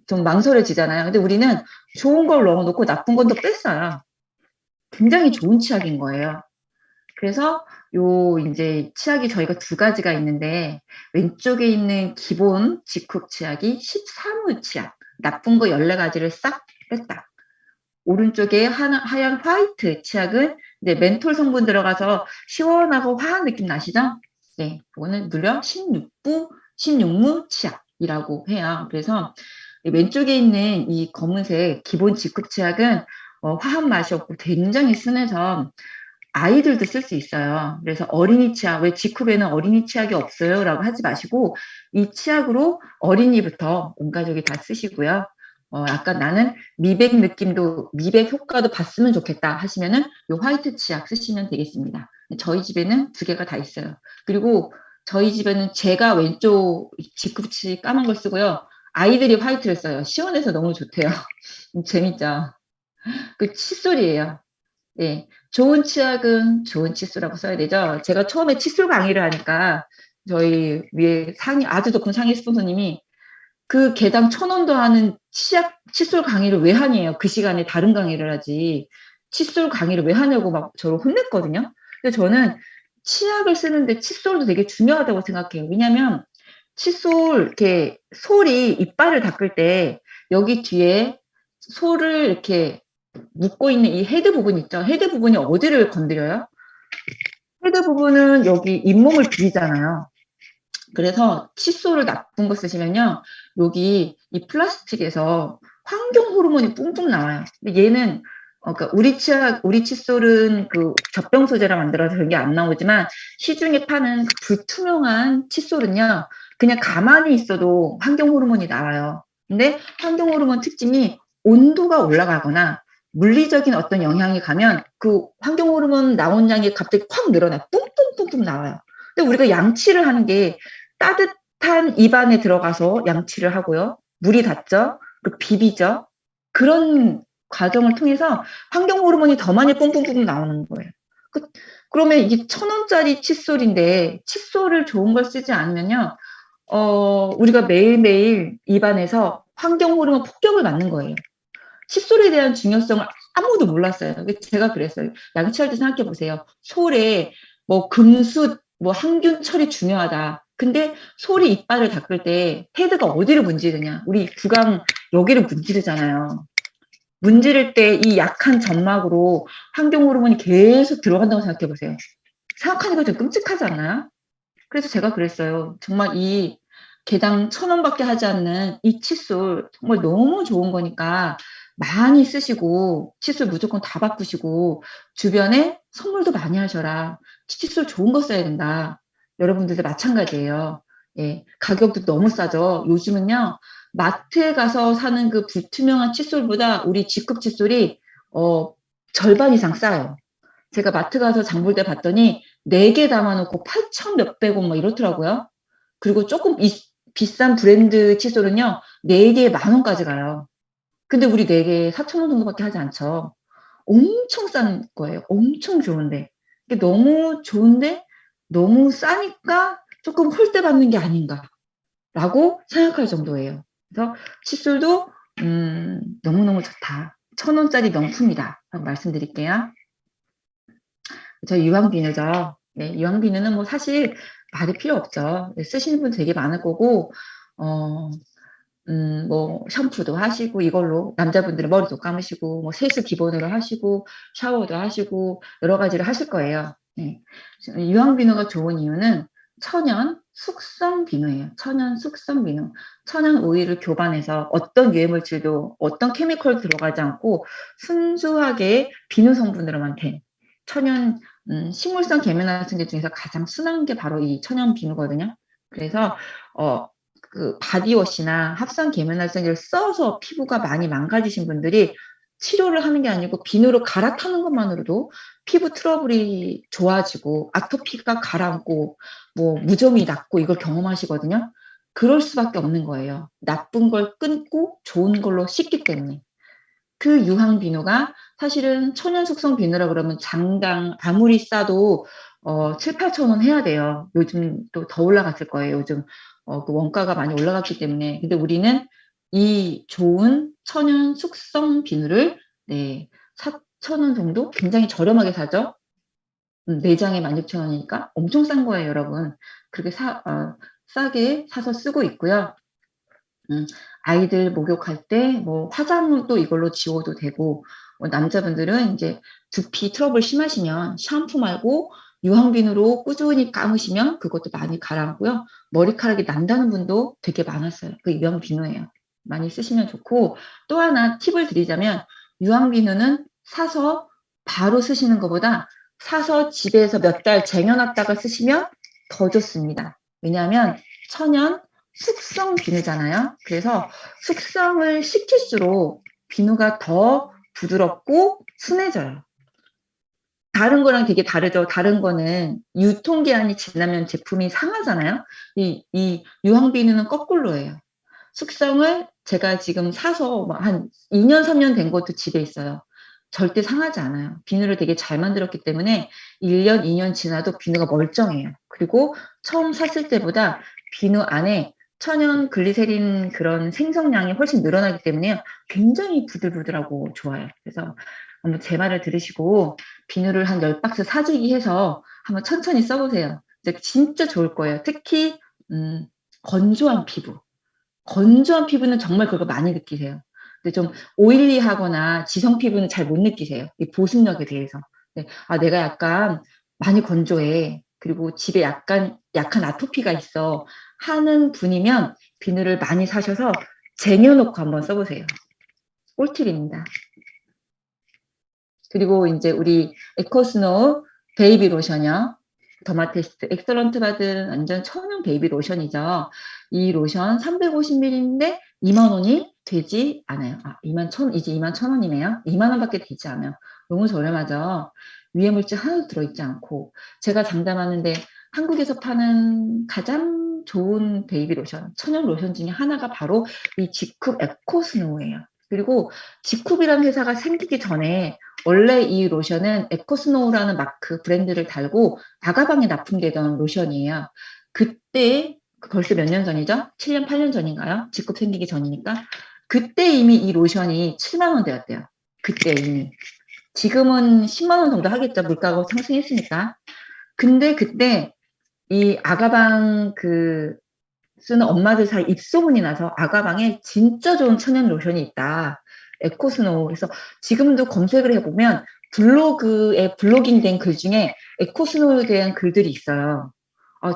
좀 망설여지잖아요. 근데 우리는 좋은 걸 넣어놓고 나쁜 건 또 뺐어요. 굉장히 좋은 치약인 거예요. 그래서 이제 치약이 저희가 두 가지가 있는데, 왼쪽에 있는 기본 직쿡 치약이 13호 치약. 나쁜 거 14가지를 싹 뺐다. 오른쪽에 하얀 화이트 치약은 이제 멘톨 성분 들어가서 시원하고 화한 느낌 나시죠? 네, 그거는 무려 16무 치약이라고 해요. 그래서 왼쪽에 있는 이 검은색 기본 직쿡 치약은 화한 맛이 없고 굉장히 순해서 아이들도 쓸 수 있어요. 그래서 어린이 치약, 왜 직쿡에는 어린이 치약이 없어요? 라고 하지 마시고, 이 치약으로 어린이부터 온 가족이 다 쓰시고요. 약간 나는 미백 효과도 봤으면 좋겠다 하시면은 요 화이트 치약 쓰시면 되겠습니다. 저희 집에는 두 개가 다 있어요. 그리고 저희 집에는 제가 왼쪽 직쿡치 까만 걸 쓰고요. 아이들이 화이트를 써요. 시원해서 너무 좋대요. 재밌죠? 그 칫솔이에요. 네. 좋은 치약은 좋은 칫솔이라고 써야 되죠. 제가 처음에 칫솔 강의를 하니까 저희 위에 아주 높은 상위 스폰서님이 그 개당 1,000원도 하는 칫솔 강의를 왜 하냐요. 그 시간에 다른 강의를 하지. 칫솔 강의를 왜 하냐고 막 저를 혼냈거든요. 근데 저는 치약을 쓰는데 칫솔도 되게 중요하다고 생각해요. 왜냐면 칫솔 이렇게 이빨을 닦을 때 여기 뒤에 솔을 이렇게 묶고 있는 이 헤드 부분 있죠. 헤드 부분이 어디를 건드려요? 헤드 부분은 여기 잇몸을 비비잖아요. 그래서 칫솔을 나쁜 거 쓰시면요. 여기 이 플라스틱에서 환경 호르몬이 뿜뿜 나와요. 근데 얘는 그러니까 우리 칫솔은 그 젖병 소재라 만들어서 그런 게 안 나오지만 시중에 파는 그 불투명한 칫솔은요. 그냥 가만히 있어도 환경 호르몬이 나와요. 근데 환경 호르몬 특징이 온도가 올라가거나 물리적인 어떤 영향이 가면 그 환경 호르몬 나온 양이 갑자기 확 늘어나 뿜뿜뿜뿜 나와요. 근데 우리가 양치를 하는 게 따뜻한 입안에 들어가서 양치를 하고요. 물이 닿죠. 그리고 비비죠. 그런 과정을 통해서 환경 호르몬이 더 많이 뿜뿜뿜 나오는 거예요. 그러면 이게 1,000원짜리 칫솔인데 칫솔을 좋은 걸 쓰지 않으면요. 우리가 매일매일 입안에서 환경 호르몬 폭격을 맞는 거예요. 칫솔에 대한 중요성을 아무도 몰랐어요. 제가 그랬어요. 양치할 때 생각해 보세요. 솔에 뭐 금수, 뭐 항균 처리 중요하다. 근데 솔이 이빨을 닦을 때 헤드가 어디를 문지르냐? 우리 구강 여기를 문지르잖아요. 문지를 때 이 약한 점막으로 환경 호르몬이 계속 들어간다고 생각해 보세요. 생각하니까 좀 끔찍하지 않나요? 그래서 제가 그랬어요. 정말 이 개당 1,000원밖에 하지 않는 이 칫솔 정말 너무 좋은 거니까 많이 쓰시고 칫솔 무조건 다 바꾸시고 주변에 선물도 많이 하셔라. 칫솔 좋은 거 써야 된다. 여러분들도 마찬가지예요. 예, 가격도 너무 싸죠. 요즘은요. 마트에 가서 사는 그 불투명한 칫솔보다 우리 직급 칫솔이 절반 이상 싸요. 제가 마트 가서 장볼 때 봤더니 4개 담아놓고 8천 몇백 원 막 이렇더라고요. 그리고 조금 비싼 브랜드 칫솔은요, 4개에 10,000원까지 가요. 근데 우리 4개에 4,000원 정도밖에 하지 않죠. 엄청 싼 거예요. 엄청 좋은데. 이게 너무 좋은데 너무 싸니까 조금 홀대받는 게 아닌가라고 생각할 정도예요. 그래서 칫솔도 너무너무 좋다. 1,000원짜리 명품이다 라고 말씀드릴게요. 저희 유황비누죠. 네, 유황비누는 뭐 사실 말이 필요 없죠. 네, 쓰시는 분 되게 많을 거고, 뭐 샴푸도 하시고 이걸로 남자분들은 머리도 감으시고 뭐 세수 기본으로 하시고 샤워도 하시고 여러 가지를 하실 거예요. 네. 유황비누가 좋은 이유는 천연 숙성 비누예요. 천연 숙성 비누. 천연 오일을 교반해서 어떤 유해물질도 어떤 케미컬 들어가지 않고 순수하게 비누 성분으로만 된 천연 식물성 계면활성제 중에서 가장 순한 게 바로 이 천연 비누거든요. 그래서 그 바디워시나 합성 계면활성제를 써서 피부가 많이 망가지신 분들이 치료를 하는 게 아니고 비누로 갈아타는 것만으로도 피부 트러블이 좋아지고 아토피가 가라앉고 뭐 무좀이 낫고 이걸 경험하시거든요. 그럴 수밖에 없는 거예요. 나쁜 걸 끊고 좋은 걸로 씻기 때문에. 그 유황 비누가 사실은 천연 숙성 비누라 그러면 장당 아무리 싸도 7,000~8,000 원 해야 돼요. 요즘 또 더 올라갔을 거예요. 요즘 그 원가가 많이 올라갔기 때문에. 근데 우리는 이 좋은 천연 숙성 비누를 네, 4,000 원 정도? 굉장히 저렴하게 사죠. 4장에 16,000 원이니까 엄청 싼 거예요, 여러분. 그렇게 싸게 사서 쓰고 있고요. 아이들 목욕할 때 뭐 화장도 이걸로 지워도 되고, 남자분들은 이제 두피 트러블 심하시면 샴푸 말고 유황비누로 꾸준히 감으시면 그것도 많이 가라앉고요. 머리카락이 난다는 분도 되게 많았어요. 그 유황비누예요. 많이 쓰시면 좋고, 또 하나 팁을 드리자면 유황비누는 사서 바로 쓰시는 것보다 사서 집에서 몇 달 쟁여놨다가 쓰시면 더 좋습니다. 왜냐하면 천연 숙성 비누잖아요. 그래서 숙성을 시킬수록 비누가 더 부드럽고 순해져요. 다른 거랑 되게 다르죠. 다른 거는 유통기한이 지나면 제품이 상하잖아요. 이 유황비누는 거꾸로예요. 숙성을 제가 지금 사서 한 2년, 3년 된 것도 집에 있어요. 절대 상하지 않아요. 비누를 되게 잘 만들었기 때문에 1년, 2년 지나도 비누가 멀쩡해요. 그리고 처음 샀을 때보다 비누 안에 천연 글리세린 그런 생성량이 훨씬 늘어나기 때문에 굉장히 부들부들하고 좋아요. 그래서 한번 제 말을 들으시고 비누를 한 10박스 사재기 해서 한번 천천히 써보세요. 진짜 좋을 거예요. 특히 건조한 피부. 건조한 피부는 정말 그거 많이 느끼세요. 근데 좀 오일리하거나 지성 피부는 잘 못 느끼세요. 이 보습력에 대해서. 네. 아, 내가 약간 많이 건조해. 그리고 집에 약간 약한 아토피가 있어. 하는 분이면 비누를 많이 사셔서 쟁여놓고 한번 써보세요. 꿀팁입니다. 그리고 이제 우리 에코스노우 베이비 로션이요. 더마테스트 엑설런트 받은 완전 천연 베이비 로션이죠. 이 로션 350ml인데 2만 원이 되지 않아요. 이제 21,000원이네요. 2만 원밖에 되지 않아요. 너무 저렴하죠. 유해 물질 하나도 들어있지 않고, 제가 장담하는데 한국에서 파는 가장 좋은 베이비 로션, 천연 로션 중에 하나가 바로 이 지쿱 에코스노우예요. 그리고 지쿱이라는 회사가 생기기 전에 원래 이 로션은 에코스노우라는 마크 브랜드를 달고 아가방에 납품되던 로션이에요. 그때 벌써 몇 년 전이죠? 7년, 8년 전인가요? 지쿱 생기기 전이니까. 그때 이미 이 로션이 7만 원대였대요. 그때 이미. 지금은 10만 원 정도 하겠죠. 물가가 상승했으니까. 근데 그때 이 아가방 쓰는 엄마들 사이 입소문이 나서 아가방에 진짜 좋은 천연 로션이 있다. 에코스노우. 그래서 지금도 검색을 해보면 블로그에 블로깅된 글 중에 에코스노우에 대한 글들이 있어요.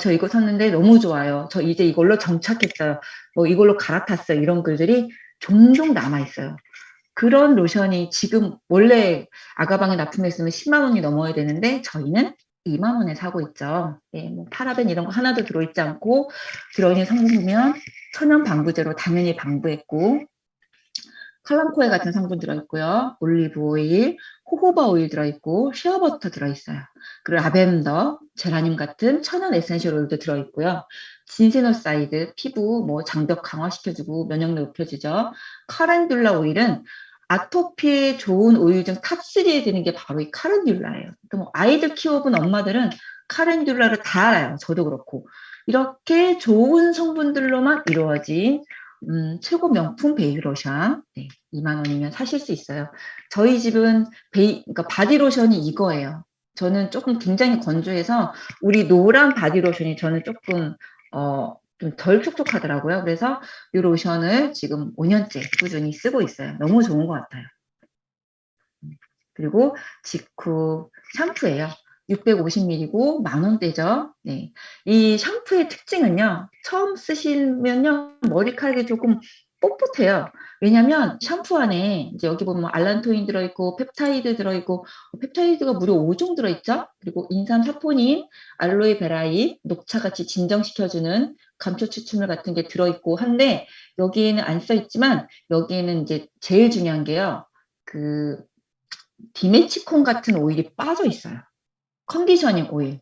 저 이거 샀는데 너무 좋아요. 저 이제 이걸로 정착했어요. 뭐 이걸로 갈아탔어요. 이런 글들이 종종 남아있어요. 그런 로션이 지금 원래 아가방에 납품했으면 10만 원이 넘어야 되는데 저희는 2만 원에 사고 있죠. 네, 뭐 파라벤 이런 거 하나도 들어있지 않고, 들어있는 성분 보면 천연 방부제로 당연히 방부했고, 칼랑코에 같은 성분 들어있고요. 올리브 오일, 호호바 오일 들어있고, 시어버터 들어있어요. 그리고 라벤더, 제라늄 같은 천연 에센셜 오일도 들어있고요. 진세노사이드, 피부 장벽 강화시켜주고 면역력 높여주죠. 카렌듈라 오일은 아토피에 좋은 오일 중 탑3에 드는 게 바로 이 카렌듈라예요. 또 아이들 키워본 엄마들은 카렌듈라를 다 알아요. 저도 그렇고. 이렇게 좋은 성분들로만 이루어진 최고 명품 베이비 로션. 네, 2만 원이면 사실 수 있어요. 저희 집은 그러니까 바디 로션이 이거예요. 저는 조금 굉장히 건조해서 우리 노란 바디 로션이 저는 조금 좀 덜 촉촉하더라고요. 그래서 이 로션을 지금 5년째 꾸준히 쓰고 있어요. 너무 좋은 것 같아요. 그리고 지쿠 샴푸예요. 650ml고 만원대죠. 네. 이 샴푸의 특징은요. 처음 쓰시면요. 머리카락이 조금 뻣뻣해요. 왜냐면 샴푸 안에 이제 여기 보면 알란토인 들어있고 펩타이드 들어있고, 펩타이드가 무려 5종 들어있죠. 그리고 인삼, 사포닌, 알로에 베라잎, 녹차같이 진정시켜주는 감초 추출물 같은 게 들어있고 한데, 여기에는 안 써있지만 여기에는 이제 제일 중요한 게요. 디메치콘 같은 오일이 빠져 있어요. 컨디셔닝 오일.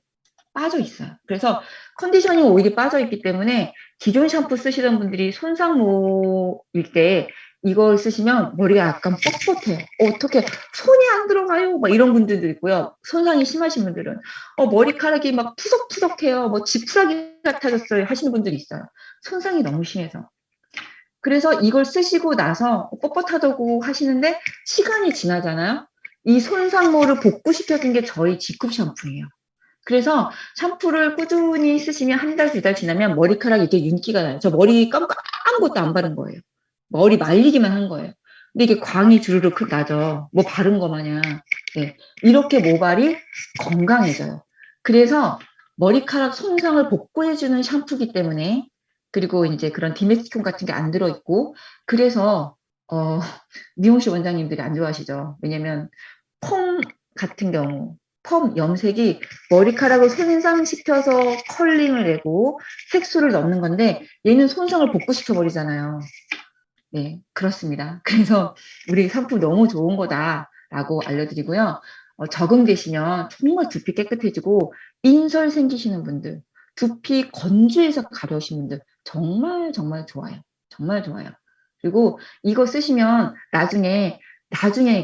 빠져 있어요. 그래서 컨디셔닝 오일이 빠져 있기 때문에 기존 샴푸 쓰시던 분들이 손상모일 때 이걸 쓰시면 머리가 약간 뻣뻣해요. 어떻게 손이 안 들어가요? 막 이런 분들도 있고요. 손상이 심하신 분들은 머리카락이 막 푸석푸석해요. 뭐 지푸라기 같아졌어요. 하시는 분들이 있어요. 손상이 너무 심해서. 그래서 이걸 쓰시고 나서 뻣뻣하다고 하시는데 시간이 지나잖아요. 이 손상모를 복구시켜준 게 저희 지쿰 샴푸예요. 그래서 샴푸를 꾸준히 쓰시면 한 달, 2달 지나면 머리카락이 이렇게 윤기가 나요. 저 머리 감고 아무것도 안 바른 거예요. 머리 말리기만 한 거예요. 근데 이게 광이 주르륵 나죠. 뭐 바른 거 마냥. 네. 이렇게 모발이 건강해져요. 그래서 머리카락 손상을 복구해주는 샴푸기 때문에 그리고 이제 그런 디메스콘 같은 게 안 들어있고 그래서 미용실 원장님들이 안 좋아하시죠. 왜냐면 펌 같은 경우 펌 염색이 머리카락을 손상시켜서 컬링을 내고 색소를 넣는 건데 얘는 손상을 복구시켜 버리잖아요. 네, 그렇습니다. 그래서 우리 샴푸 너무 좋은 거다라고 알려드리고요. 적응되시면 정말 두피 깨끗해지고 인설 생기시는 분들, 두피 건조해서 가려우신 분들 정말 정말 좋아요. 정말 좋아요. 그리고 이거 쓰시면 나중에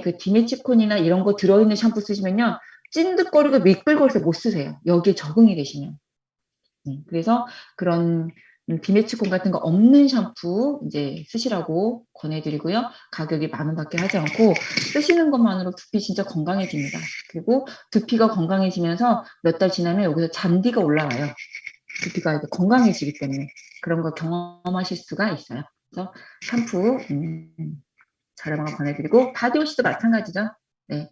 그 디메치콘이나 이런 거 들어있는 샴푸 쓰시면요. 찐득거리고 미끌거려서 못 쓰세요. 여기에 적응이 되시면. 그래서 그런 디메치콘 같은 거 없는 샴푸 이제 쓰시라고 권해드리고요. 가격이 10,000원밖에 하지 않고 쓰시는 것만으로 두피 진짜 건강해집니다. 그리고 두피가 건강해지면서 몇 달 지나면 여기서 잔디가 올라와요. 두피가 이제 건강해지기 때문에 그런 걸 경험하실 수가 있어요. 그래서 샴푸 저렴한 거 권해드리고 바디워시도 마찬가지죠. 네.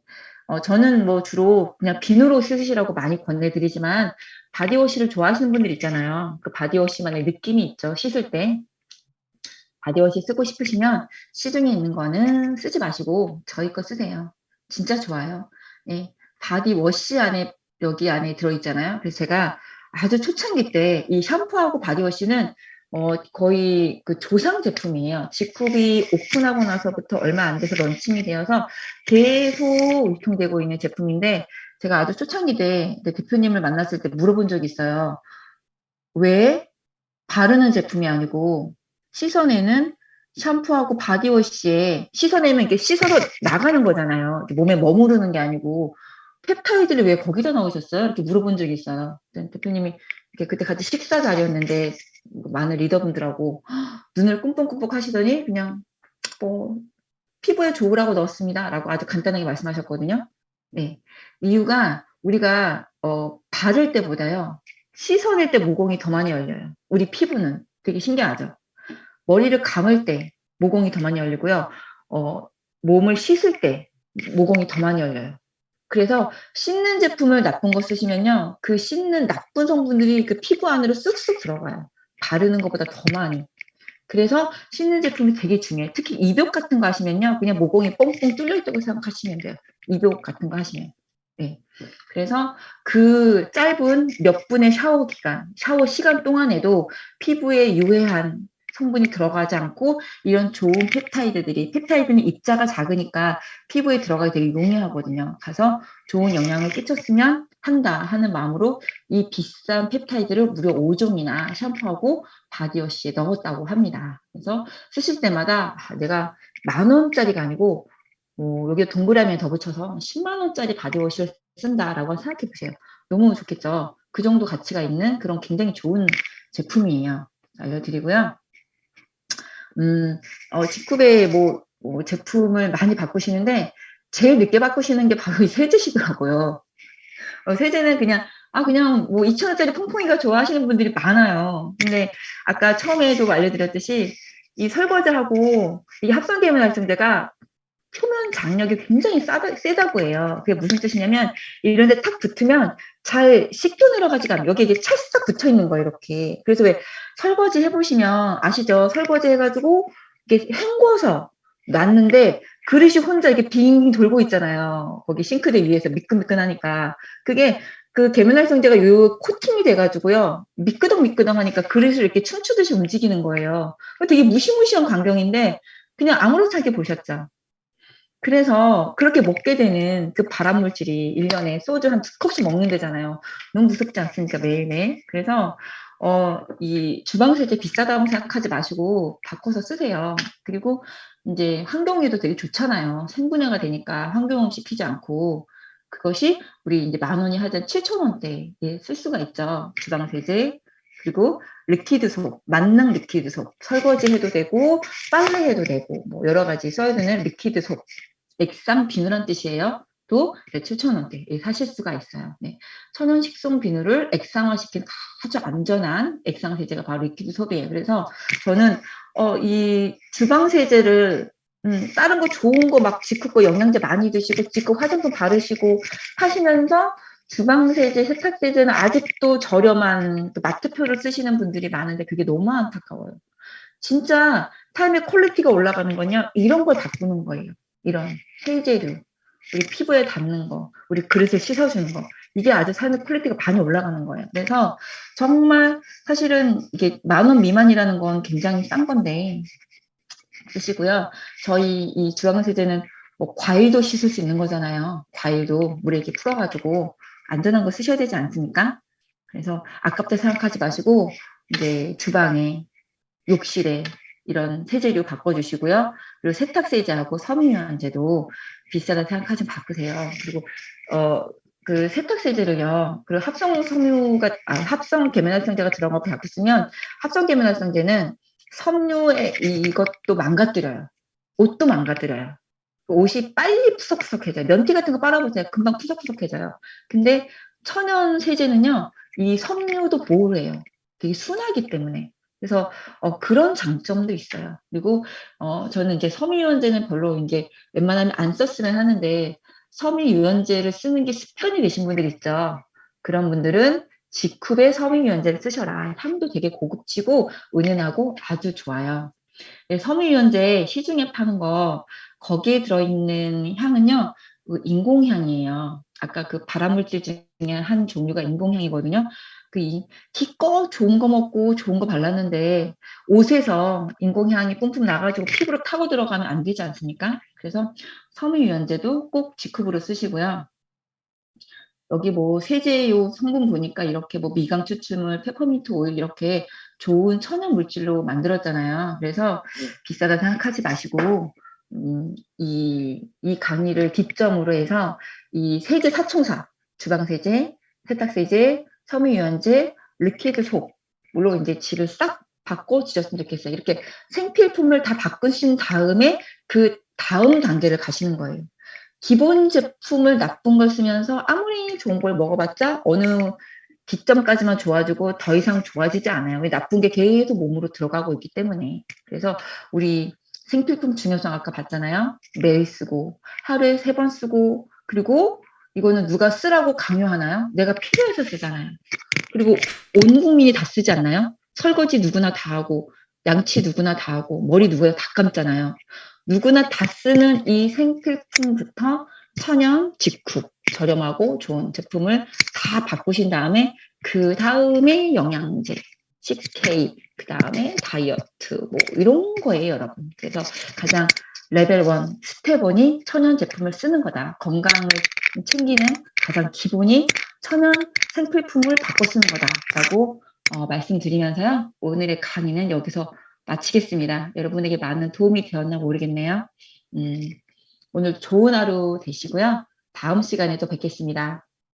저는 뭐 주로 그냥 비누로 쓰시라고 많이 권해드리지만 바디워시를 좋아하시는 분들 있잖아요. 그 바디워시만의 느낌이 있죠. 씻을 때. 바디워시 쓰고 싶으시면 시중에 있는 거는 쓰지 마시고 저희 거 쓰세요. 진짜 좋아요. 예. 바디워시 안에 여기 안에 들어있잖아요. 그래서 제가 아주 초창기 때 이 샴푸하고 바디워시는 거의 그 조상 제품이에요. 지쿰이 오픈하고 나서부터 얼마 안 돼서 런칭이 되어서 계속 유통되고 있는 제품인데 제가 아주 초창기 때 대표님을 만났을 때 물어본 적이 있어요. 왜 바르는 제품이 아니고 씻어내는 샴푸하고 바디워시에 씻어내면 이렇게 씻어서 나가는 거잖아요. 몸에 머무르는 게 아니고 펩타이드를 왜 거기다 넣으셨어요? 이렇게 물어본 적이 있어요. 대표님이 이렇게 그때 같이 식사 자리였는데 많은 리더분들하고 눈을 끔뻑끔뻑 하시더니 그냥 피부에 좋으라고 넣었습니다라고 아주 간단하게 말씀하셨거든요. 네, 이유가 우리가 바를 때보다요 씻어낼 때 모공이 더 많이 열려요. 우리 피부는 되게 신기하죠. 머리를 감을 때 모공이 더 많이 열리고요. 몸을 씻을 때 모공이 더 많이 열려요. 그래서 씻는 제품을 나쁜 거 쓰시면요. 그 씻는 나쁜 성분들이 그 피부 안으로 쑥쑥 들어가요. 바르는 것보다 더 많이. 그래서 씻는 제품이 되게 중요해요. 특히 입욕 같은 거 하시면요. 그냥 모공이 뻥뻥 뚫려 있다고 생각하시면 돼요. 입욕 같은 거 하시면. 네. 그래서 그 짧은 몇 분의 샤워 기간, 샤워 시간 동안에도 피부에 유해한 성분이 들어가지 않고 이런 좋은 펩타이드는 입자가 작으니까 피부에 들어가기 되게 용이하거든요. 가서 좋은 영향을 끼쳤으면 한다 하는 마음으로 이 비싼 펩타이드를 무려 5종이나 샴푸하고 바디워시에 넣었다고 합니다. 그래서 쓰실 때마다 내가 10,000원짜리가 아니고 여기에 동그라미에 더 붙여서 100,000원짜리 바디워시를 쓴다라고 생각해 보세요. 너무 좋겠죠. 그 정도 가치가 있는 그런 굉장히 좋은 제품이에요. 알려드리고요. 지쿰의 제품을 많이 바꾸시는데 제일 늦게 바꾸시는 게 바로 이 세제시더라고요. 세제는 그냥 2,000원짜리 퐁퐁이가 좋아하시는 분들이 많아요. 근데 아까 처음에도 알려드렸듯이 이 설거지하고 이게 합성계면 활성제가 표면 장력이 굉장히 세다고 해요. 그게 무슨 뜻이냐면 이런 데 탁 붙으면 잘 씻겨 내려가지가 않아요. 여기에 이게 찰싹 붙어 있는 거예요, 이렇게. 그래서 왜 설거지 해보시면 아시죠? 설거지 해가지고 이렇게 헹궈서 놨는데 그릇이 혼자 이렇게 빙 돌고 있잖아요. 거기 싱크대 위에서 미끈미끈하니까. 그게 그 계면활성제가 요 코팅이 돼가지고요. 미끄덩미끄덩하니까 그릇을 이렇게 춤추듯이 움직이는 거예요. 되게 무시무시한 광경인데 그냥 아무렇지 않게 보셨죠? 그래서 그렇게 먹게 되는 그 발암 물질이 1년에 소주 한 2컵씩 먹는 데잖아요. 너무 무섭지 않습니까? 매일매일. 그래서 이 주방 세제 비싸다고 생각하지 마시고 바꿔서 쓰세요. 그리고 이제 환경에도 되게 좋잖아요. 생분해가 되니까 환경오염 시키지 않고 그것이 우리 이제 10,000원이 하던 7,000원대에 쓸 수가 있죠. 주방 세제. 그리고 리퀴드속, 만능 리퀴드속. 설거지 해도 되고 빨래 해도 되고 뭐 여러 가지 써야 되는 리퀴드속. 액상 비누란 뜻이에요. 또 7,000원대에 사실 수가 있어요. 네. 천연 식송 비누를 액상화시킨 아주 안전한 액상 세제가 바로 리퀴드 소비예요. 그래서 저는 이 주방 세제를 다른 거 좋은 거 막 지크 거 영양제 많이 드시고 지크 화장품 바르시고 하시면서 주방 세제, 세탁 세제는 아직도 저렴한 그 마트표를 쓰시는 분들이 많은데 그게 너무 안타까워요. 진짜 삶의 퀄리티가 올라가는 건요. 이런 걸 바꾸는 거예요. 이런 세제류, 우리 피부에 닿는 거, 우리 그릇을 씻어주는 거. 이게 아주 삶의 퀄리티가 많이 올라가는 거예요. 그래서 정말 사실은 이게 10,000원 미만이라는 건 굉장히 싼 건데 쓰시고요. 저희 이 주방 세제는 뭐 과일도 씻을 수 있는 거잖아요. 과일도 물에 이렇게 풀어가지고 안전한 거 쓰셔야 되지 않습니까? 그래서 아깝다 생각하지 마시고 이제 주방에 욕실에 이런 세제류 바꿔주시고요. 그리고 세탁 세제하고 섬유유연제도 비싸다 생각하지 바꾸세요. 그리고 그 세탁 세제를요. 그리고 합성 계면활성제가 들어간 거 바꾸시면 합성 계면활성제는 섬유에 이것도 망가뜨려요. 옷도 망가뜨려요. 옷이 빨리 푸석푸석해져요. 면티 같은 거 빨아보세요. 금방 푸석푸석해져요. 근데 천연 세제는요. 이 섬유도 보호를 해요. 되게 순하기 때문에. 그래서 그런 장점도 있어요. 그리고 저는 이제 섬유유연제는 별로 이제 웬만하면 안 썼으면 하는데 섬유유연제를 쓰는 게 습관이 되신 분들 있죠. 그런 분들은 지쿱의 섬유유연제를 쓰셔라. 향도 되게 고급지고 은은하고 아주 좋아요. 네, 섬유유연제 시중에 파는 거 거기에 들어있는 향은요. 그 인공향이에요. 아까 그 발암물질 중에 한 종류가 인공향이거든요. 기껏 좋은 거 먹고 좋은 거 발랐는데 옷에서 인공향이 뿜뿜 나가지고 피부로 타고 들어가면 안 되지 않습니까? 그래서 섬유유연제도 꼭 지급으로 쓰시고요. 여기 뭐 세제요 성분 보니까 이렇게 뭐 미강 추출물, 페퍼민트 오일 이렇게 좋은 천연 물질로 만들었잖아요. 그래서 비싸다 생각하지 마시고 이 강의를 기점으로 해서 이 세제 사총사, 주방 세제, 세탁 세제, 섬유유연제, 리퀴드 속 물론 이제 질을 싹 바꿔 주셨으면 좋겠어요. 이렇게 생필품을 다 바꾸신 다음에 그 다음 단계를 가시는 거예요. 기본 제품을 나쁜 걸 쓰면서 아무리 좋은 걸 먹어봤자 어느 기점까지만 좋아지고 더 이상 좋아지지 않아요. 왜 나쁜 게 계속 몸으로 들어가고 있기 때문에. 그래서 우리 생필품 중요성 아까 봤잖아요. 매일 쓰고 하루에 3번 쓰고 그리고 이거는 누가 쓰라고 강요하나요? 내가 필요해서 쓰잖아요. 그리고 온 국민이 다 쓰지 않나요? 설거지 누구나 다 하고 양치 누구나 다 하고 머리 누구나 다 감잖아요. 누구나 다 쓰는 이 생필품부터 천연, 직쿡, 저렴하고 좋은 제품을 다 바꾸신 다음에 그 다음에 영양제, 식케이, 그 다음에 다이어트 뭐 이런 거예요, 여러분. 그래서 가장 레벨 1, 스텝 1이 천연 제품을 쓰는 거다. 건강을 챙기는 가장 기본이 천연 생필품을 바꿔 쓰는 거다라고 말씀드리면서요. 오늘의 강의는 여기서 마치겠습니다. 여러분에게 많은 도움이 되었나 모르겠네요. 오늘 좋은 하루 되시고요. 다음 시간에 또 뵙겠습니다.